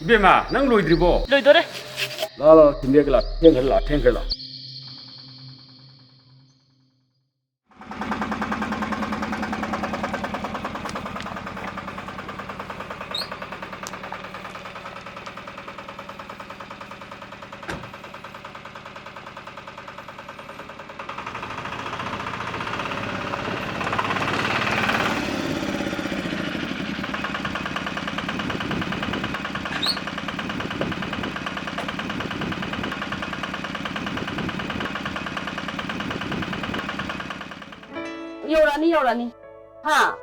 이베마, 난 로이드리보. 로이더래. 나라 김대글라, 탱글라. 열하니. 하.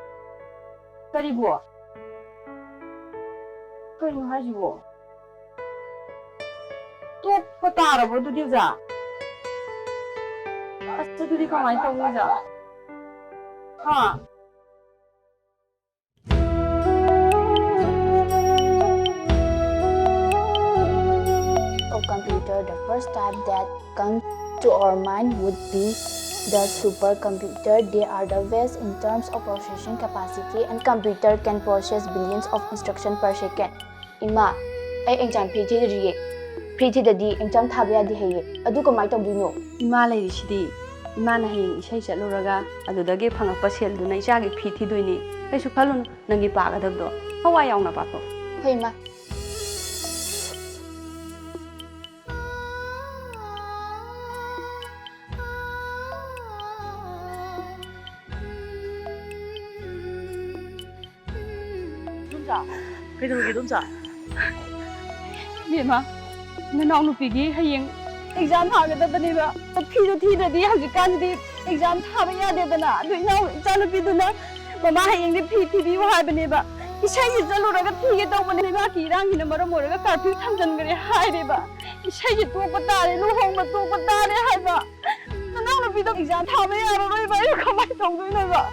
그리고. 그리고 하시고. 또 빠따라고 또 되자. 아스들이 가만히 있다고 되자. 하. Of computer, the first type that comes to our mind would be the supercomputer. They are the best in terms of processing capacity, and computer can process billions of instructions per second. Ima, ay exam PhD PhD exam thaba yadi haye. Adu kamai tawdino? Ima leirishidi. Imana hayeng isai chatluraga adudagi phangakpa selduna isagi phi thidoini. Kaisu khalun nangi pagadabdo. Hawa yauna papo. Hoi ma. 그래도 동자. 미마, 나나 누피기 hayeng exam 하게다더니가 피도 티더디 하지까지 exam 타봐야 되더나. 누이나 이자누피도나 마마 hayeng디 피 티비와 하버니바. 이사이 잘로라가 티게 떠보니바 기랑이나 말아 모르가 카피 탐전거리 하이리바. 이사이 또고 따래 루홍마 또고 따래 하이바. 나나 누피도 exam 타봐야 하러로이바 이거 가만히 동도이나바.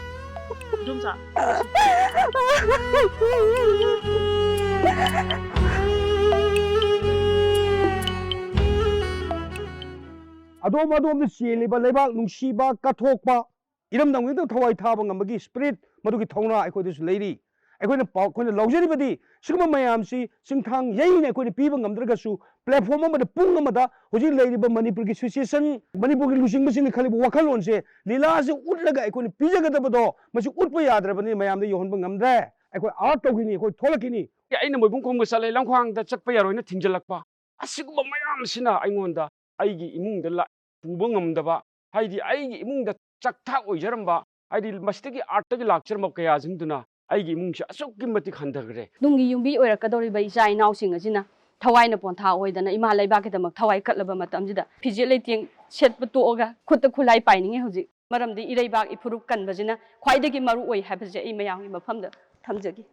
동자. ꯑꯗꯣꯝ ꯆꯦꯜꯂꯤꯕ ꯂꯩꯕꯥꯛ ꯅꯨꯡꯁꯤꯕ ꯀꯠꯊꯣꯛꯄ ꯏꯔꯝꯗꯝꯒꯤꯗꯃꯛꯇ ꯊꯋꯥꯏ ꯊꯥꯕ ꯉꯝꯕꯒꯤ spirit ꯃꯗꯨꯒꯤ ꯊꯧꯅꯥ ꯑꯩꯈꯣꯏꯗꯁꯨ ꯂꯩꯔꯤ ꯑꯩꯈꯣꯏꯅ ꯂꯧꯖꯔꯤꯕꯗꯤ ꯁꯤꯒꯨꯝꯕ ꯃꯌꯥꯝꯁꯤ ꯆꯤꯡꯊꯥꯡ ꯌꯩꯅ ꯑꯩꯈꯣꯏꯅ ꯄꯤꯕ ꯉꯝꯗ꯭ꯔꯒꯁꯨ ꯄ꯭ꯂꯦꯠꯐꯣꯝ ꯑꯃꯗ ꯄꯨꯡ ꯑꯃꯗ ꯍꯧꯖꯤꯛ ꯂꯩꯔꯤꯕ ꯃꯅꯤꯄꯨꯔꯒꯤ ꯁꯤꯆꯨꯋꯦꯁꯟ ꯃꯅꯤꯄꯨꯔꯒꯤ ꯂꯨꯆꯤꯡꯕꯁꯤꯡꯅ ꯈꯜꯂꯤꯕ ꯋꯥꯈꯜꯂꯣꯟꯁꯦ ꯂꯤꯂꯥꯁꯦ ꯎꯠꯂꯒ ꯑꯩꯈꯣꯏꯅ ꯄꯤꯖꯒꯗꯕꯗꯣ ꯃꯁꯤ ꯎꯠꯄ ꯌꯥꯗ꯭ꯔꯕꯅꯤ ꯃꯌꯥꯝꯗ ꯌꯧꯍꯟꯕ ꯉꯝꯗ꯭ꯔꯦ ꯑꯩꯈꯣꯏ ꯑꯥꯔꯠ ꯇꯧꯈꯤꯅꯤ ꯑꯩꯈꯣꯏ ꯊꯣꯛꯂꯛꯈꯤꯅꯤ ꯑꯩꯅ ꯃꯣꯏꯕꯨꯡ ꯈꯣꯡꯕ ꯆꯠꯂꯦ ꯂꯝꯈꯥꯡꯗ ꯆꯠꯄ ꯌꯥꯔꯣꯏꯅ ꯊꯤꯡꯖꯤꯜꯂꯛꯄ ꯑꯁꯤꯒꯨꯝꯕ ꯃꯌꯥꯝꯁꯤꯅ ꯑꯩꯉꯣꯟꯗ ꯑꯩꯒꯤ ꯏꯃꯨꯡꯗ ꯄꯨꯕ ꯉꯝꯗꯕ ꯍꯥꯏꯗꯤ ꯑꯩꯒꯤ ꯏꯃꯨꯡꯗ ꯆꯥꯛꯊꯥꯛ ꯑꯣꯏꯖꯔꯝꯕ ꯍꯥꯏꯗꯤ ꯃꯁꯤꯗꯒꯤ ꯑꯥꯔꯠꯇꯒꯤ ꯂꯥꯛꯆꯔꯝꯕ ꯀꯌꯥꯁꯤꯡꯗꯨꯅ ꯑꯩꯒꯤ ꯏꯃꯨꯡꯁꯦ ꯑꯁꯨꯛꯀꯤ ꯃꯇꯤꯛ ꯍꯟꯊꯈ꯭ꯔꯦ ꯅꯨꯡꯒꯤ ꯌꯨꯝꯕꯤ ꯑꯣꯏꯔꯛꯀꯗꯧꯔꯤꯕ ꯏꯆꯥ ꯏꯅꯥꯎꯁꯤꯡ ꯑꯁꯤꯅ ꯊꯋꯥꯏꯅ ꯄꯣꯟꯊꯥ ꯑꯣꯏꯗꯅ ꯏꯃꯥ ꯂꯩꯕꯥꯛꯀꯤꯗꯃꯛ ꯊꯋꯥꯏ ꯀꯠꯂꯕ ꯃꯇꯝꯁꯤꯗ ꯐꯤꯖꯦꯠ ꯂꯩꯇꯦꯡ ꯁꯦꯠꯄ ꯇꯣꯛꯑꯒ ꯈꯨꯠꯇ ꯈꯨꯠꯂꯥꯏ ꯄꯥꯏꯅꯤꯡꯉꯦ ꯍꯧꯖꯤꯛ ꯃꯔꯝꯗꯤ ꯏꯔꯩꯕꯥꯛ ꯏꯐꯨꯔꯨꯞ ꯀꯟꯕꯁꯤꯅ ꯈ꯭ꯋꯥꯏꯗꯒꯤ ꯃꯔꯨ ꯑꯣꯏ ꯍꯥꯏꯕꯁꯦ ꯑꯩ ꯃꯌꯥꯝꯒꯤ ꯃꯐꯝꯗ ꯊꯝꯖꯒꯦ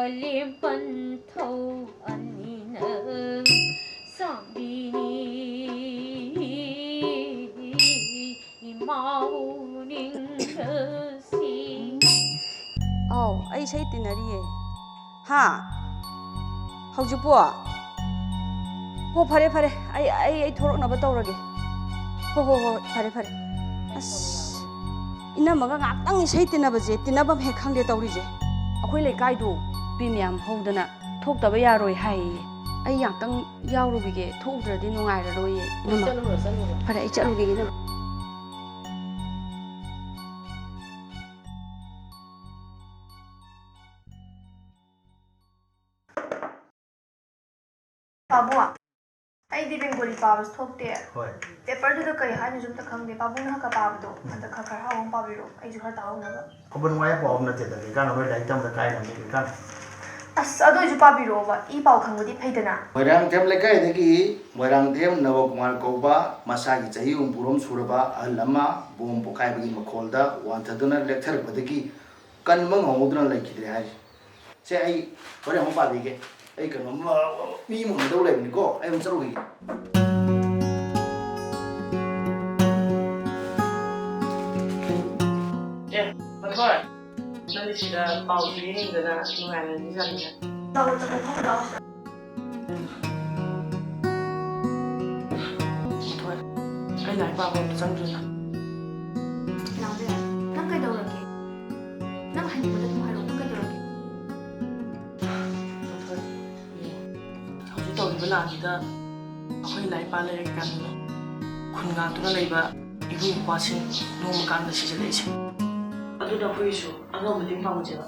लिपन थौ अनिन सांबीनी इमाउनिंगसी ꯑꯧ ꯑꯩ ꯏꯁꯩ ꯇꯤꯟꯅꯔꯤꯌꯦ ꯍꯥ ꯍꯧꯖꯤꯛꯄꯣ ꯍꯣ ꯐꯔꯦ ꯐꯔꯦ ꯑꯩ ꯊꯣꯔꯛꯅꯕ ꯇꯧꯔꯒꯦ ꯍꯣ ꯐꯔꯦ ꯐꯔꯦ ꯑꯁ ꯏꯅꯝꯃꯒ ꯉꯥꯛꯇꯪ ꯏꯁꯩ ꯇꯤꯟꯅꯕꯁꯦ ꯇꯤꯟꯅꯐꯝ ꯍꯦꯛ ꯈꯪꯗꯦ ꯇꯧꯔꯤꯁꯦ ꯑꯩꯈꯣꯏ ꯂꯩꯀꯥꯏꯗꯣ ꯅꯨꯄꯤ ꯃꯌꯥꯝ ꯍꯧꯗꯅ ꯊꯣꯛꯇꯕ ꯌꯥꯔꯣꯏ ꯍꯥꯏꯌꯦ ꯑꯩ ꯉꯥꯛꯇꯪ ꯌꯥꯎꯔꯨꯈꯤꯒꯦ ꯊꯣꯛꯎꯗ꯭ꯔꯗꯤ ꯅꯨꯡꯉꯥꯏꯔꯔꯣꯏꯌꯦ ꯏꯅꯝꯃ ꯐꯔꯦ ꯑꯩ ꯆꯠꯂꯨꯈꯤꯒꯦ 이놈아 바보야. ꯑꯩꯗꯤ ꯕꯦꯡꯒꯣꯂꯤ ꯄꯥꯕꯁꯨ ꯊꯣꯛꯇꯦ ꯄꯦꯄꯔꯗꯨꯗ ꯀꯩ ꯍꯥꯏꯅꯣꯁꯨ ꯑꯝꯇ ꯈꯪꯗꯦ ꯄꯥꯕꯨꯡꯅ ꯍꯛꯀ ꯄꯥꯕꯗꯣ ꯑꯝꯇ ꯈꯔ ꯍꯥꯎ ꯑꯃ ꯄꯥꯕꯤꯔꯣ ꯑꯩꯁꯨ ꯈꯔ ꯇꯥꯍꯧꯅꯕ ꯈꯕꯔ ꯅꯨꯡꯉꯥꯏ ꯄꯥꯎ ꯑꯃ ꯅꯠꯇꯦꯗ ꯀꯩꯀꯥꯟꯅ ꯍꯣꯏ ꯂꯥꯏꯔꯤꯛ ꯇꯝꯕꯗ ꯀꯥꯏꯔꯝꯅꯤ ꯀꯩꯀꯥꯟꯅ ꯑꯁ ꯑꯗꯨ ꯑꯣꯏꯁꯨ ꯄꯥꯕꯤꯔꯛꯑꯣꯕ ꯏ ꯄꯥꯎ ꯈꯪꯕꯗꯤ ꯐꯩꯗꯅ ꯃꯣꯏꯔꯥꯡꯊꯦꯝ ꯂꯩꯀꯥꯏꯗꯒꯤ ꯃꯣꯏꯔꯥꯡꯊꯦꯝ ꯅꯕꯀꯨꯃꯥꯔ ꯀꯧꯕ ꯃꯁꯥꯒꯤ ꯆꯍꯤ 64 ꯁꯨꯔꯕ ꯑꯍꯜ ꯑꯃ ꯕꯣꯝ ꯄꯣꯈꯥꯏꯕꯒꯤ ꯃꯈꯣꯜꯗ ꯋꯥꯟꯊꯗꯨꯅ ꯂꯦꯛꯊꯔꯛꯄꯗꯒꯤ ꯀꯟꯕ ꯉꯝꯍꯧꯗꯨꯅ ꯂꯩꯈꯤꯗ꯭ꯔꯦ ꯍꯥꯏꯔꯤ ꯁꯦ ꯑꯩ ꯍꯣꯔꯦꯟ ꯑꯃꯨꯛ ꯄꯥꯕꯤꯒꯦ ꯑꯩ ꯀꯩꯅꯣꯝꯃ ꯃꯤ ꯑꯃ ꯎꯅꯗꯧ ꯂꯩꯕꯅꯤꯀꯣ ꯑꯩ ꯑꯃꯨꯛ ꯆꯠꯂꯨꯈꯤꯒꯦ ꯍꯣꯏ ꯅꯪꯗꯤ ꯁꯤꯗ ꯄꯥꯎꯁꯨ ꯌꯦꯡꯗꯅ ꯅꯨꯡꯉꯥꯏꯅꯗꯤ ꯆꯠꯂꯤꯅꯦ ꯆꯥꯎ ꯆꯠꯄ ꯐꯪꯗ ꯍꯣꯏ ꯑꯩ ꯂꯥꯏꯔꯤꯛ ꯄꯥꯕ ꯑꯝꯇ ꯆꯪꯗ꯭ꯔꯤꯅ ꯅꯪꯗꯦ ꯅꯪ ꯀꯩꯗꯧꯔꯒꯦ ꯅꯪ ꯍꯥꯏꯅꯤꯡꯕꯗ ꯑꯗꯨꯝ ꯍꯥꯏꯔꯛꯑꯣ ꯅꯪ ꯀꯩꯗꯧꯔꯒꯦ ꯍꯣꯏ ꯍꯧꯖꯤꯛ ꯇꯧꯔꯤꯕ ꯂꯥꯟꯁꯤꯗ ꯑꯩꯈꯣꯏ ꯂꯥꯏꯔꯤꯛ ꯄꯥ ꯂꯩꯔꯒ ꯀꯥꯟꯗ ꯈꯨꯟ ꯉꯥꯛꯇꯨꯅ ꯂꯩꯕ ꯏꯕꯨꯡ ꯏꯄ꯭ꯋꯥꯁꯤꯡ ꯅꯣꯡꯃ ꯀꯥꯟꯗ ꯁꯤꯖꯤꯜꯂꯛꯏꯁꯦ ꯑꯗꯨꯅ ꯑꯩꯈꯣꯏꯒꯤꯁꯨ ꯑꯉꯝꯕ ꯃꯇꯦꯡ ꯄꯥꯡꯖꯦꯕ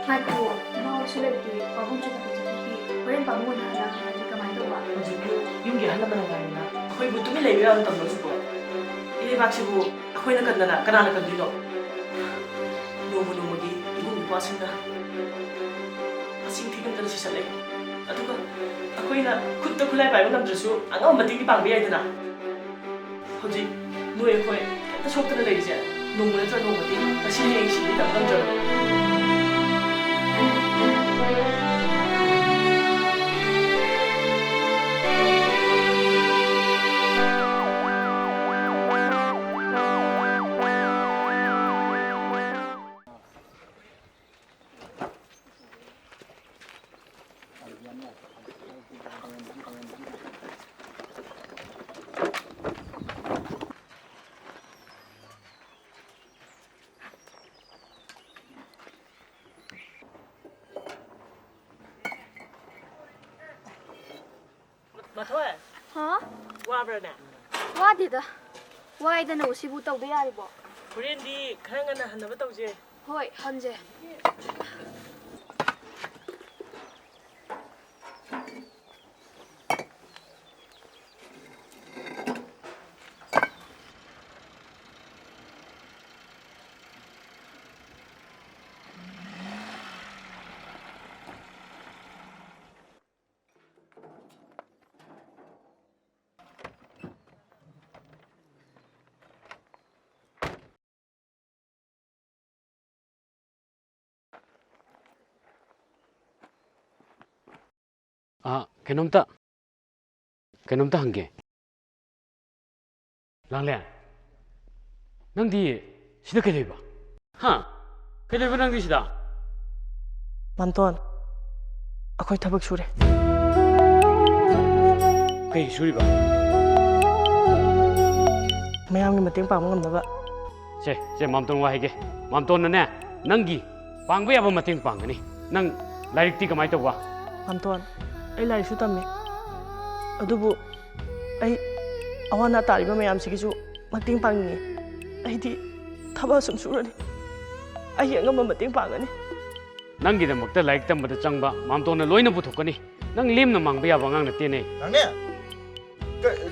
ꯉꯥꯏꯈꯣ ꯏꯃꯥꯍꯣꯏꯁꯨ ꯂꯩꯇꯦ ꯄꯥꯕꯨꯡꯁꯨ ꯊꯕꯛ ꯆꯠꯊꯣꯛꯈꯤ ꯍꯣꯔꯦꯟ ꯄꯥꯕꯨꯡ ꯑꯣꯏꯅ ꯍꯜꯂꯛꯑꯒꯗꯤ ꯀꯃꯥꯏꯅ ꯇꯧꯕ ꯍꯧꯖꯤꯛꯄꯨ ꯌꯨꯝꯒꯤ ꯑꯍꯜ ꯂꯃꯟ ꯉꯥꯏꯔꯤꯅ ꯑꯩꯈꯣꯏꯕꯨ ꯇꯨꯃꯤꯟ ꯂꯩꯕ ꯌꯥꯕ ꯃꯇꯝꯗ ꯍꯧꯖꯤꯛꯄꯨ ꯏꯔꯩꯕꯥꯛꯁꯤꯕꯨ ꯑꯩꯈꯣꯏꯅ ꯀꯟꯗꯅ ꯀꯅꯥꯅ ꯀꯟꯗꯣꯏꯅꯣ ꯅꯣꯡꯃ ꯅꯣꯡꯃꯒꯤ 이분 ꯏꯄ꯭ꯋꯥꯁꯤꯡꯅ ꯃꯁꯤꯡ ꯊꯤꯉꯝꯗꯅ ꯁꯤꯁꯠꯂꯛꯏ ꯑꯗꯨꯒ ꯑꯩꯈꯣꯏꯅ ꯈꯨꯠꯇ ꯈꯨꯠꯂꯥꯏ ꯄꯥꯏꯕ ꯉꯝꯗ꯭ꯔꯁꯨ ꯑꯉꯝꯕ ꯃꯇꯦꯡꯗꯤ ꯄꯥꯡꯕ ꯌꯥꯏꯗꯅ ꯍꯧꯖꯤꯛ ꯅꯣꯏ ꯑꯩꯈꯣꯏ ꯀꯩꯝꯇ ꯁꯣꯛꯇꯅ ꯂꯩꯔꯤꯁꯦ ꯅꯣꯡꯃ ꯅꯠꯇ꯭ꯔ ꯅꯣꯡꯃꯗꯤ ꯉꯁꯤ ꯍꯌꯦꯡ ꯁꯤꯗꯤ ꯇꯝ ꯉꯝꯗ꯭ꯔꯕꯅꯤ 마토에 ꯍꯥ 와브라네 와디다 와이ꯗꯅ ꯁꯤꯕꯨ ꯇꯧꯕ ꯌꯥꯔꯤꯕꯣ 우리인디 khara ngana hanaba tawje ꯍꯣꯏ ꯍꯟꯖꯦ 그놈다 한게 랑래 낭디 시다 개려봐 개려봐 낭디 시다 맘돈 아코이 타박 수레 그이 수리봐 ꯃꯌꯥꯝꯒꯤ ꯃꯇꯦꯡ ꯄꯥꯡꯕ ꯉꯝꯅꯕ 제 맘돈 와 해게 맘돈네 낭기 빵부 야바 마팅 빵가니 낭 라이릭티 그마이 또 와. 맘돈 ꯑꯩ ꯂꯥꯏꯔꯤꯛꯁꯨ ꯇꯝꯃꯤ ꯑꯗꯨꯕꯨ ꯑꯩ ꯑꯋꯥ ꯑꯅꯥ ꯇꯥꯔꯤꯕ ꯃꯌꯥꯝꯁꯤꯒꯤꯁꯨ ꯃꯇꯦꯡ ꯄꯥꯡꯅꯤꯡꯉꯤ ꯑꯩꯗꯤ ꯊꯕꯛ ꯁꯨꯝ ꯁꯨꯔꯅꯤ ꯑꯩ ꯑꯉꯝꯕ ꯃꯇꯦꯡ ꯄꯥꯡꯒꯅꯤ ꯅꯪꯒꯤꯗꯃꯛꯇ ꯂꯥꯏꯔꯤꯛ ꯇꯝꯕꯗ ꯆꯪꯕ ꯃꯥꯝꯇꯣꯟꯅ ꯂꯣꯏꯅ ꯄꯨꯊꯣꯛꯀꯅꯤ ꯅꯪ ꯂꯦꯝꯅ ꯃꯥꯡꯕ ꯌꯥꯕ ꯑꯉꯥꯡ ꯅꯠꯇꯦꯅꯦ ꯅꯪꯅꯦ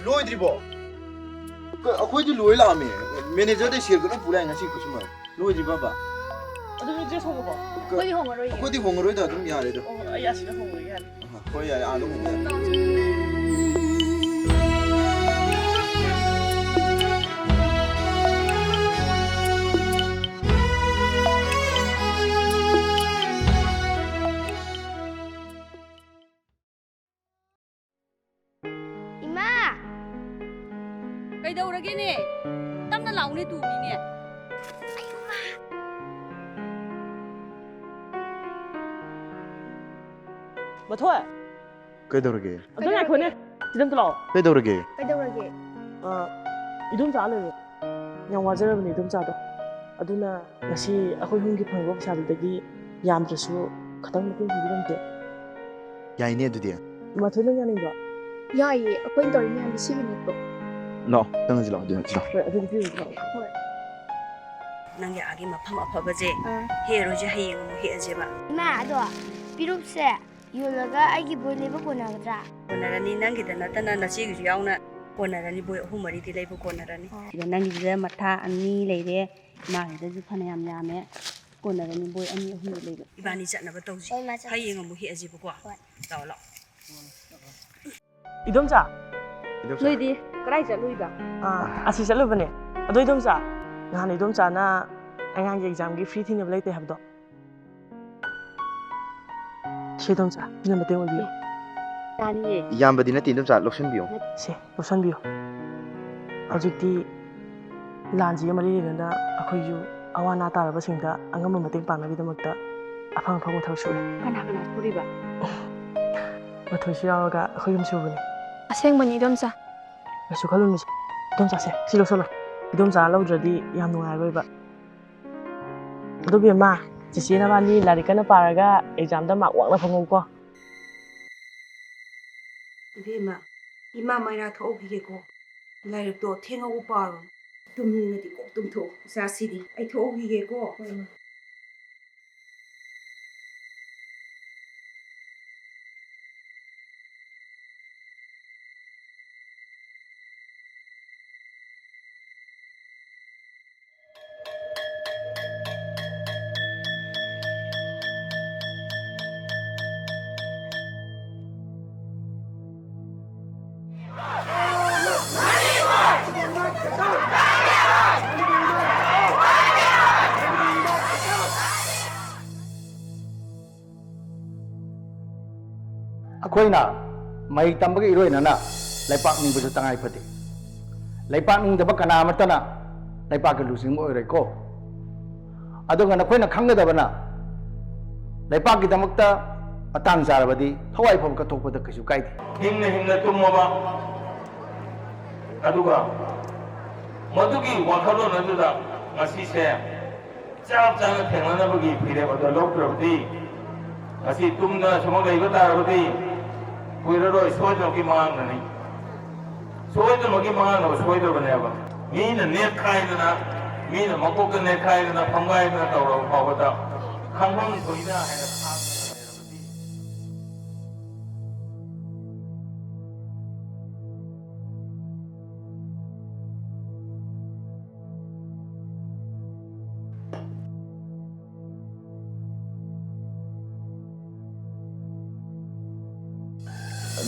ꯂꯣꯏꯗ꯭ꯔꯤꯕꯣ ꯑꯩꯈꯣꯏꯗꯤ ꯂꯣꯏ ꯂꯥꯛꯑꯝꯃꯦ ꯃꯦꯅꯦꯖꯔꯗꯩ ꯁꯦꯜ ꯀꯩꯅꯣ ꯄꯨꯔꯥꯏ ꯉꯁꯤ ꯈꯨꯠꯁꯨꯃꯟ ꯂꯣꯏꯗ꯭ꯔꯤꯕꯕ ꯑꯗꯨ ꯗ꯭ꯔꯦꯁ ꯍꯣꯡꯉꯕꯣ? ꯑꯩꯈꯣꯏꯗꯤ ꯍꯣꯡꯉꯔꯣꯏꯌꯦ. ꯑꯩꯈꯣꯏꯗꯤ ꯍꯣꯡꯉꯔꯣꯏꯗ ꯑꯗꯨꯝ ꯌꯥꯔꯦꯗ. ꯑꯣ ꯑꯩ ꯑꯁꯤꯗ ꯍꯣꯡꯉꯒꯦ ꯌꯥꯔꯦ. ꯍꯣꯏ ꯌꯥꯔꯦ ꯑꯗꯨꯝ ꯍꯣꯡꯕ ꯌꯥꯔꯦ. 이마! ꯀꯩꯗꯧꯔꯒꯦꯅꯦ? ꯇꯞꯅ ꯂꯥꯎꯅꯦ ꯇꯨꯅꯤꯅꯦ. ꯃꯊꯣꯏ ꯀꯩꯗꯧꯔꯒꯦ? ꯑꯗꯨ ꯉꯥꯏꯈꯣꯅꯦ ꯁꯤꯗ ꯑꯝꯇ ꯂꯥꯛꯑꯣ. ꯀꯩꯗꯧꯔꯒꯦ? ꯀꯩꯗꯧꯔꯒꯦ? 이동자 ꯂꯩꯔꯦ. ꯌꯥꯝ ꯋꯥꯖꯔꯕꯅꯤ 이동자도. ꯑꯗꯨꯅ ꯉꯁꯤ ꯑꯩꯈꯣꯏ ꯍꯨꯝꯒꯤ ꯐꯪꯕ ꯄꯩꯁꯥꯗꯨꯗꯒꯤ ꯌꯥꯝꯗ꯭ꯔꯁꯨ ꯈꯤꯇꯪ ꯃꯇꯦꯡ ꯄꯤꯕꯤꯔꯝꯒꯦ. ꯌꯥꯏꯅꯦ ꯑꯗꯨꯗꯤ. ꯃꯊꯣꯏ ꯅꯪ ꯌꯥꯅꯤꯡꯕ꯭ꯔꯣ? ꯌꯥꯏꯌꯦ ꯑꯩꯈꯣꯏꯅ ꯇꯧꯔꯤ ꯃꯌꯥꯝꯗꯤ ꯁꯤꯒꯤ ꯅꯠꯇ꯭ꯔꯣ? ꯂꯥꯛꯑꯣ ꯆꯪꯉꯁꯤ ꯂꯥꯛꯑꯣ ꯑꯗꯨꯗꯤ ꯂꯥꯛꯑꯣ. ꯍꯣꯏ ꯑꯗꯨꯗꯤ ꯄꯤꯔꯨꯁꯤ ꯂꯥꯛꯑꯣ. ꯍꯣꯏ. ꯅꯪꯒꯤ ꯑꯥꯒꯤ ꯃꯐꯝ ꯑꯐꯕꯁꯦ ꯍꯦꯛꯑꯔꯣꯏꯁꯦ ꯍꯌꯦꯡ ꯑꯃꯨꯛ ꯍꯦꯛꯑꯁꯦꯕ. 이마, ꯑꯗꯣ ꯄꯤꯔꯨꯛꯁꯦ ꯌꯣꯜꯂꯒ ꯑꯩꯒꯤ ꯕꯣꯏ ꯂꯩꯕ ꯀꯣꯟꯅꯒꯗ꯭ꯔꯥ? ꯀꯣꯟꯅꯔꯅꯤ ꯅꯪꯒꯤꯗ ꯅꯠꯇꯅ ꯅꯆꯦꯒꯤꯁꯨ ꯌꯥꯎꯅ ꯀꯣꯟꯅꯔꯅꯤ ꯕꯣꯏ 3-4ꯗꯤ ꯂꯩꯕ ꯀꯣꯟꯅꯔꯅꯤ. ꯁꯤꯗ ꯅꯪꯒꯤꯁꯤꯗ ꯃꯊꯥ 2 ꯂꯩꯔꯦ. ꯏꯃꯥꯒꯤꯗꯁꯨ ꯐꯅꯌꯥꯝ ꯌꯥꯝꯃꯦ. ꯀꯣꯟꯅꯔꯅꯤ ꯕꯣꯏ 2-3 ꯂꯩꯕ. 이반이 ꯆꯠꯅꯕ ꯇꯧꯁꯤ. ꯍꯌꯦꯡ ꯑꯃꯨꯛ ꯍꯦꯛꯑꯁꯦꯕꯀꯣ. ꯂꯥꯛꯑꯣ ꯂꯥꯛꯑꯣ. 이동자 ꯅꯣꯏꯗꯤ ꯀꯗꯥꯏ ꯆꯠꯂꯨꯏꯕ? ꯑꯁꯤ ꯆꯠꯂꯨꯕꯅꯦ. ꯑꯗꯣ 이동자 ꯅꯍꯥꯟ 이동자나 ꯑꯉꯥꯡꯒꯤ ꯑꯦꯛꯖꯥꯝꯒꯤ ꯐ꯭ꯔꯤ ꯊꯤꯅꯕ ꯂꯩꯇꯦ ꯍꯥꯏꯕꯗꯣ. ꯁꯤ 이동자 ꯁꯤꯅ ꯃꯇꯦꯡ ꯑꯣꯏꯕꯤꯌꯨ. ꯌꯥꯅꯤꯌꯦ. ꯏꯌꯥꯝꯕꯗꯤ ꯅꯠꯇꯦ ꯏꯗꯣꯝꯆꯥ ꯂꯧꯁꯤꯟꯕꯤꯌꯣ. ꯁꯤ ꯂꯧꯁꯟꯕꯤꯌꯨ. ꯍꯧꯖꯤꯛꯇꯤ ꯂꯥꯟꯁꯤꯒ ꯃꯔꯤ ꯂꯩꯅꯅ ꯑꯩꯈꯣꯏꯁꯨ ꯑꯋꯥ ꯑꯅꯥ ꯇꯥꯔꯕꯁꯤꯡꯗ ꯑꯉꯝꯕ ꯃꯇꯦꯡ ꯄꯥꯡꯅꯕꯒꯤꯗꯃꯛꯇ ꯑꯐꯪ ꯑꯐꯪꯕ ꯊꯕꯛ ꯁꯨꯔꯤ. ꯀꯅꯥ ꯁꯨꯔꯤꯕ? ꯃꯊꯣꯏꯁꯨ ꯌꯥꯎꯔꯒ ꯑꯩꯈꯣꯏ ꯌꯨꯝ ꯁꯨꯕꯅꯤ. ꯑꯁꯦꯡꯕꯅꯤ 이domꯆꯥ. ꯀꯩꯁꯨ ꯈꯜꯂꯨꯅꯨꯁꯦ. 이동자ꯁꯦ ꯁꯤ ꯂꯧꯁꯜꯂꯣ. 이동자 ꯂꯧꯗ꯭ꯔꯗꯤ ꯌꯥꯝ ꯅꯨꯡꯉꯥꯏꯔꯣꯏꯕ. ꯑꯗꯨ ꯕꯦꯝꯃ ꯆꯤꯆꯦ ꯅꯕꯥꯅꯤ ꯂꯥꯏꯔꯤꯛ ꯀꯟꯅ ꯄꯥꯔꯒ ꯑꯦꯛꯖꯥꯝꯗ ꯃꯥꯔꯛ ꯋꯥꯡꯅ ꯐꯪꯍꯧꯀꯣ. 이베마 이마 마이라 ꯊꯣꯛꯎꯈꯤꯒꯦꯀꯣ. ꯂꯥꯏꯔꯤꯛꯇꯣ ꯊꯦꯡꯉꯧ ꯄꯥꯔꯣ. ꯇꯨꯝꯅꯤꯡꯉꯗꯤ ꯀꯣꯛ ꯇꯨꯝꯊꯣꯛ. ꯏꯆꯥꯁꯤꯗꯤ ꯑꯩ ꯊꯣꯛꯎꯈꯤꯒꯦꯀꯣ. ꯑꯩꯈꯣꯏꯅ ꯃꯍꯩ ꯇꯝꯕꯒ ꯏꯔꯣꯏꯅꯅ ꯂꯩꯄꯥꯛ ꯅꯤꯡꯕꯁꯨ ꯇꯉꯥꯏ ꯐꯗꯦ. ꯂꯩꯄꯥꯛ ꯅꯤꯡꯗꯕ ꯀꯅꯥ ꯑꯃꯠꯇꯅ ꯂꯩꯄꯥꯛꯀꯤ ꯂꯨꯆꯤꯡꯕ ꯑꯣꯏꯔꯣꯏꯀꯣ. ꯑꯗꯨꯒ ꯅꯈꯣꯏꯅ ꯈꯪꯒꯗꯕꯅ ꯂꯩꯄꯥꯛꯀꯤꯗꯃꯛꯇ ꯃꯇꯥꯡ ꯆꯥꯔꯕꯗꯤ ꯊꯋꯥꯏ ꯐꯥꯎꯕ ꯀꯠꯊꯣꯛꯄꯗ ꯀꯩꯁꯨ ꯀꯥꯏꯗꯦ. ꯍꯤꯡꯅ ꯍꯤꯡꯅ ꯇꯨꯝꯃꯕ ꯑꯗꯨꯒ ꯃꯗꯨꯒꯤ ꯋꯥꯈꯜꯂꯣꯟ ꯑꯗꯨꯗ ꯉꯁꯤꯁꯦ ꯆꯞ ꯆꯥꯅ ꯊꯦꯡꯅꯅꯕꯒꯤ ꯐꯤꯔꯦꯞ ꯑꯗꯨ ꯂꯧꯗ꯭ꯔꯕꯗꯤ ꯉꯁꯤ ꯇꯨꯝꯗꯅ ꯁꯨꯃꯛ ꯂꯩꯕ ꯇꯥꯔꯕꯗꯤ ꯀꯨꯏꯔꯔꯣꯏ ꯁꯣꯏꯗꯅꯃꯛꯀꯤ ꯃꯥꯡꯒꯅꯤ. ꯁꯣꯏꯗꯅꯃꯛꯀꯤ ꯃꯥꯡꯅꯕ ꯁꯣꯏꯗ꯭ꯔꯕꯅꯦꯕ. ꯃꯤꯅ ꯅꯦꯠꯈꯥꯏꯗꯅ ꯃꯤꯅ ꯃꯀꯣꯛꯇ ꯅꯦꯠꯈꯥꯏꯗꯅ ꯐꯝꯒꯥꯏꯗꯅ ꯇꯧꯔꯕ ꯐꯥꯎꯕꯗ ꯈꯪꯐꯝ ꯊꯣꯛꯏꯅ ꯍꯥꯏꯅ ꯈꯥꯡꯗꯅ ꯂꯩꯔꯕꯗꯤ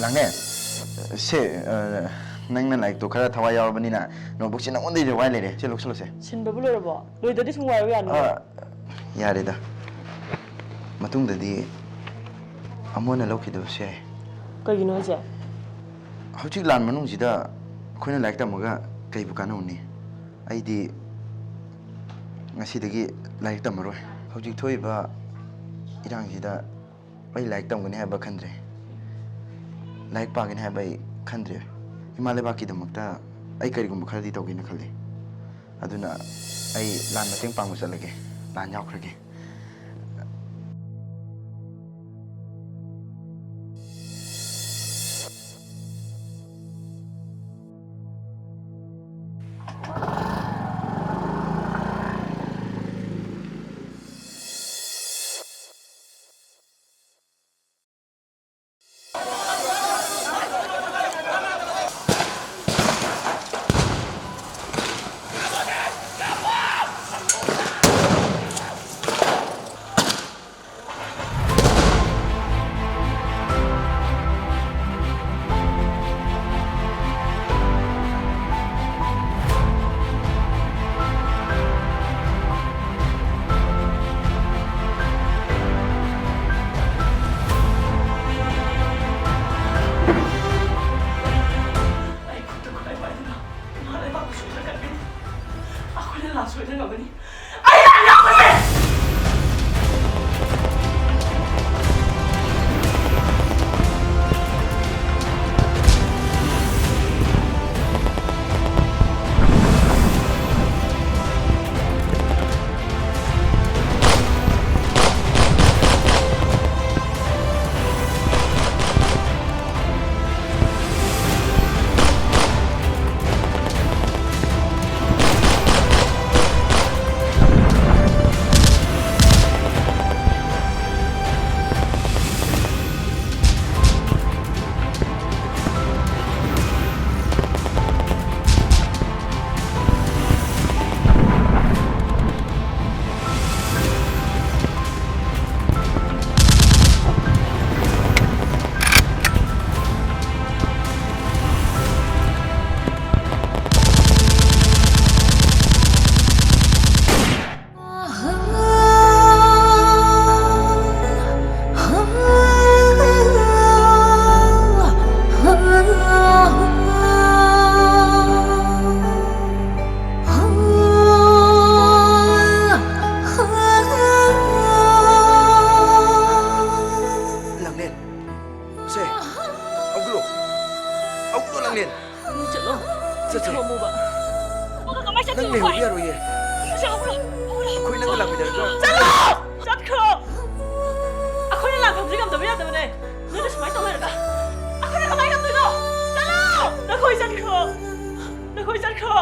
ꯂꯥꯡꯅꯦ ꯁꯦ ꯅꯪꯅ ꯂꯥꯏꯔꯤꯛꯇꯣ ꯈꯔ ꯊꯋꯥꯏ ꯌꯥꯎꯔꯕꯅꯤꯅ ꯅꯣꯠꯕꯨꯛꯁꯦ ꯅꯪꯉꯣꯟꯗꯩ ꯋꯥꯏ ꯂꯩꯔꯦ. ꯁꯤ ꯂꯧꯁꯜꯂꯁꯦ. ꯁꯤꯟꯕꯕꯨ ꯂꯣꯏꯔꯕꯣ? ꯂꯣꯏꯗ꯭ꯔꯗꯤ ꯁꯨꯝ ꯋꯥꯏꯕ ꯌꯥꯅꯤ. ꯌꯥꯔꯦꯗ. ꯃꯇꯨꯡꯗꯗꯤ ꯑꯃꯨꯛ ꯍꯟꯅ ꯂꯧꯈꯤꯗꯕꯁꯨ ꯌꯥꯏ. ꯀꯩꯒꯤꯅꯣ ꯍꯥꯏꯁꯦ? ꯍꯧꯖꯤꯛ ꯂꯥꯟ ꯃꯅꯨꯡꯁꯤꯗ ꯑꯩꯈꯣꯏꯅ ꯂꯥꯏꯔꯤꯛ ꯇꯝꯃꯒ ꯀꯩꯕꯨ ꯀꯥꯟꯅꯧꯅꯤ? ꯑꯩꯗꯤ ꯉꯁꯤꯗꯒꯤ ꯂꯥꯏꯔꯤꯛ ꯇꯝꯃꯔꯣꯏ. ꯍꯧꯖꯤꯛ ꯊꯣꯛꯏꯕ ꯏꯔꯥꯡꯁꯤꯗ ꯑꯩ ꯂꯥꯏꯔꯤꯛ ꯇꯝꯒꯅꯤ ꯍꯥꯏꯕ ꯈꯟꯗ꯭ꯔꯦ. ꯂꯥꯏꯔꯤꯛ ꯄꯥꯒꯅꯤ ꯍꯥꯏꯕ ꯑꯩ ꯈꯟꯗ꯭ꯔꯦ. ꯏꯃꯥ ꯂꯩꯕꯥꯛꯀꯤꯗꯃꯛꯇ ꯑꯩ ꯀꯔꯤꯒꯨꯝꯕ ꯈꯔꯗꯤ ꯇꯧꯒꯦꯅ ꯈꯜꯂꯤ. ꯑꯗꯨꯅ ꯑꯩ ꯂꯥꯟ ꯃꯇꯦꯡ ꯄꯥꯡꯕ ꯆꯠꯂꯒꯦ. ꯂꯥꯟ ꯌꯥꯎꯈ꯭ꯔꯒꯦ. ꯑꯩꯈꯣꯏ ꯆꯠꯈ꯭ꯔꯣ